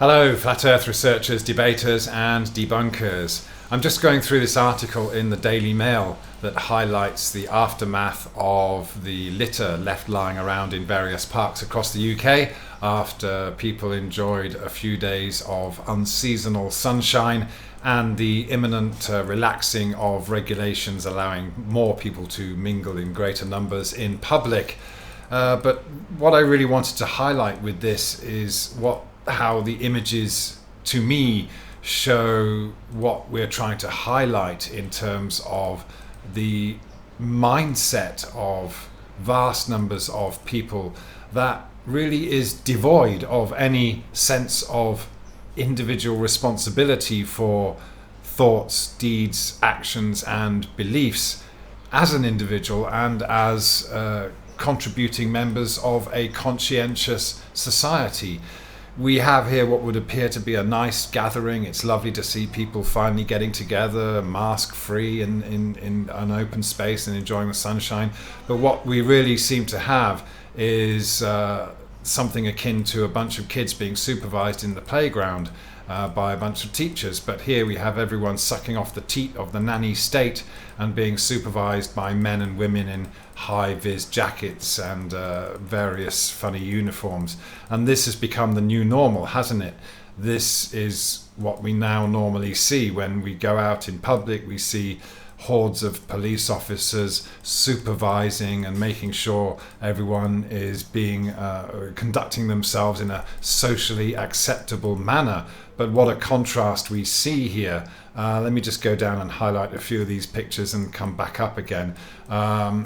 Hello, Flat Earth researchers, debaters and debunkers. I'm just going through this article in the Daily Mail that highlights the aftermath of the litter left lying around in various parks across the UK after people enjoyed a few days of unseasonal sunshine and the imminent relaxing of regulations allowing more people to mingle in greater numbers in public. But what I really wanted to highlight with this is how the images to me show what we're trying to highlight in terms of the mindset of vast numbers of people that really is devoid of any sense of individual responsibility for thoughts, deeds, actions and beliefs as an individual and as contributing members of a conscientious society. We have here what would appear to be a nice gathering. It's lovely to see people finally getting together, mask-free in an open space and enjoying the sunshine. But what we really seem to have is something akin to a bunch of kids being supervised in the playground by a bunch of teachers. But here we have everyone sucking off the teat of the nanny state and being supervised by men and women in high-vis jackets and various funny uniforms. And this has become the new normal, hasn't it? This is what we now normally see when we go out in public. We see hordes of police officers supervising and making sure everyone is being conducting themselves in a socially acceptable manner. But what a contrast we see here. Let me just go down and highlight a few of these pictures and come back up again. We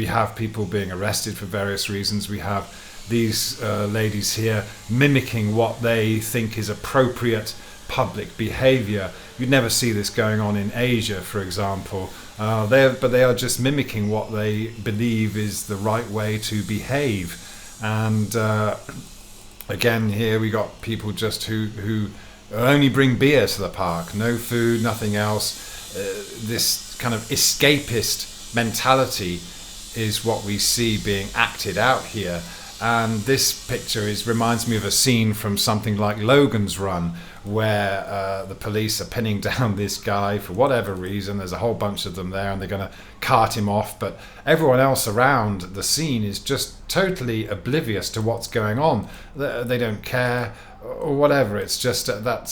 have people being arrested for various reasons. We have these ladies here mimicking what they think is appropriate public behaviour. You'd never see this going on in Asia, for example. But they are just mimicking what they believe is the right way to behave. And again, here we got people just who only bring beer to the park, no food, nothing else. This kind of escapist mentality is what we see being acted out here. And this picture reminds me of a scene from something like Logan's Run, where the police are pinning down this guy for whatever reason. There's a whole bunch of them there and they're going to cart him off, but everyone else around the scene is just totally oblivious to what's going on. They don't care or whatever. It's just but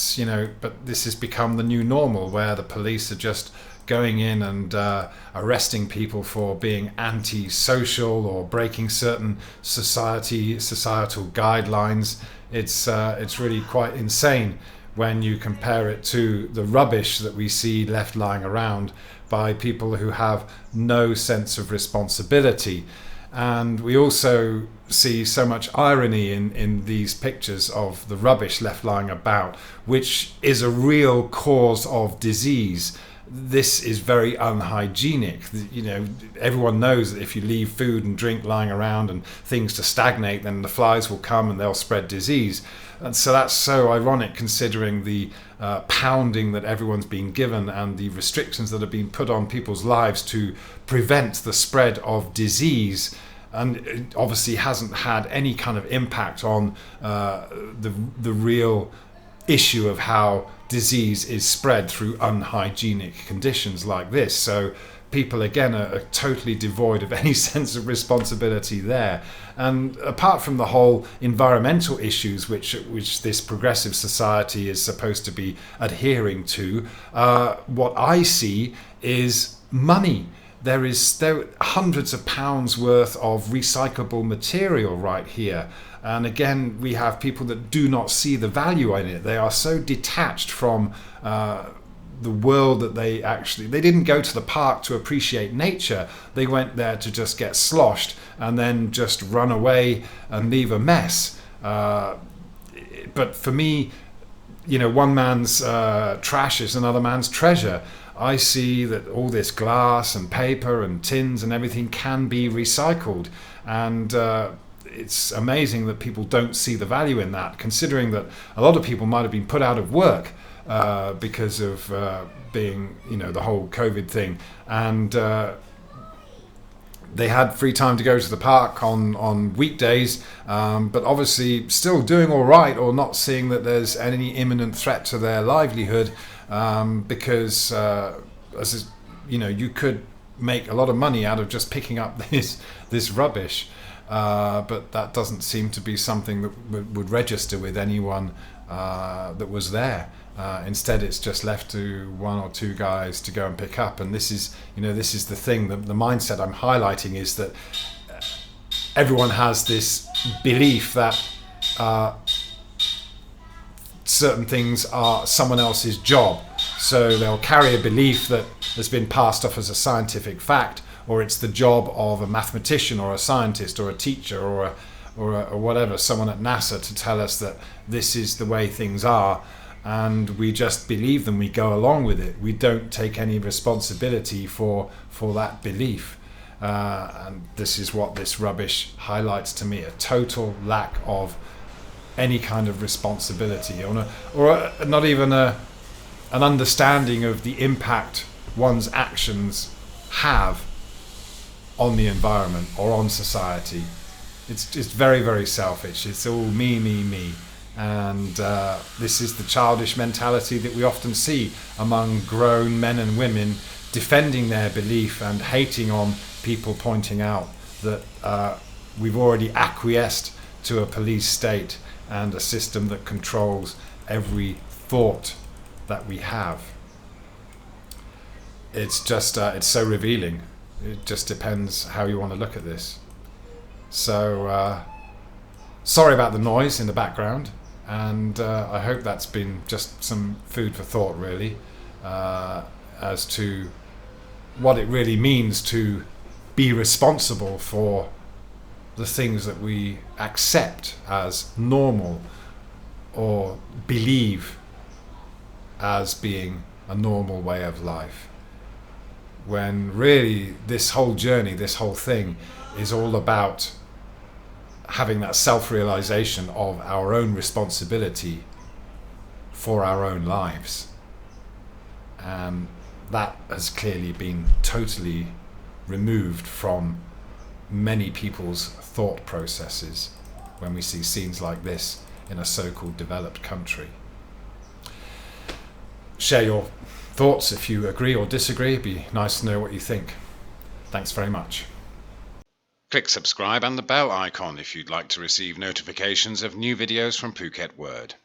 this has become the new normal, where the police are just going in and arresting people for being anti-social or breaking certain societal guidelines. It's really quite insane when you compare it to the rubbish that we see left lying around by people who have no sense of responsibility. And we also see so much irony in these pictures of the rubbish left lying about, which is a real cause of disease. This is very unhygienic. Everyone knows that if you leave food and drink lying around and things to stagnate, then the flies will come and they'll spread disease. And so that's so ironic, considering the pounding that everyone's been given and the restrictions that have been put on people's lives to prevent the spread of disease. And it obviously hasn't had any kind of impact on the real issue of how disease is spread through unhygienic conditions like this. So people again are totally devoid of any sense of responsibility there. And apart from the whole environmental issues which this progressive society is supposed to be adhering to, what I see is money. There are hundreds of pounds worth of recyclable material right here. And again, we have people that do not see the value in it. They are so detached from the world that they didn't go to the park to appreciate nature. They went there to just get sloshed and then just run away and leave a mess. But for me, one man's trash is another man's treasure. I see that all this glass and paper and tins and everything can be recycled. And it's amazing that people don't see the value in that, considering that a lot of people might have been put out of work because of being, the whole COVID thing. And They had free time to go to the park on weekdays, but obviously still doing all right, or not seeing that there's any imminent threat to their livelihood, because you could make a lot of money out of just picking up this rubbish, but that doesn't seem to be something that would register with anyone that was there. Instead, it's just left to one or two guys to go and pick up. And this is the thing. The mindset I'm highlighting is that everyone has this belief that certain things are someone else's job. So they'll carry a belief that has been passed off as a scientific fact, or it's the job of a mathematician or a scientist or a teacher or whatever, someone at NASA, to tell us that this is the way things are. And we just believe them, we go along with it. We don't take any responsibility for that belief. And this is what this rubbish highlights to me, a total lack of any kind of responsibility, or not even an understanding of the impact one's actions have on the environment or on society. It's just very, very selfish. It's all me, me, me. And this is the childish mentality that we often see among grown men and women, defending their belief and hating on people pointing out that we've already acquiesced to a police state and a system that controls every thought that we have. It's just it's so revealing. It just depends how you want to look at this. So sorry about the noise in the background. And I hope that's been just some food for thought, really, as to what it really means to be responsible for the things that we accept as normal or believe as being a normal way of life. When really this whole journey, this whole thing is all about having that self-realization of our own responsibility for our own lives. And that has clearly been totally removed from many people's thought processes when we see scenes like this in a so-called developed country. Share your thoughts if you agree or disagree. It'd be nice to know what you think. Thanks very much. Click subscribe and the bell icon if you'd like to receive notifications of new videos from Phuket Word.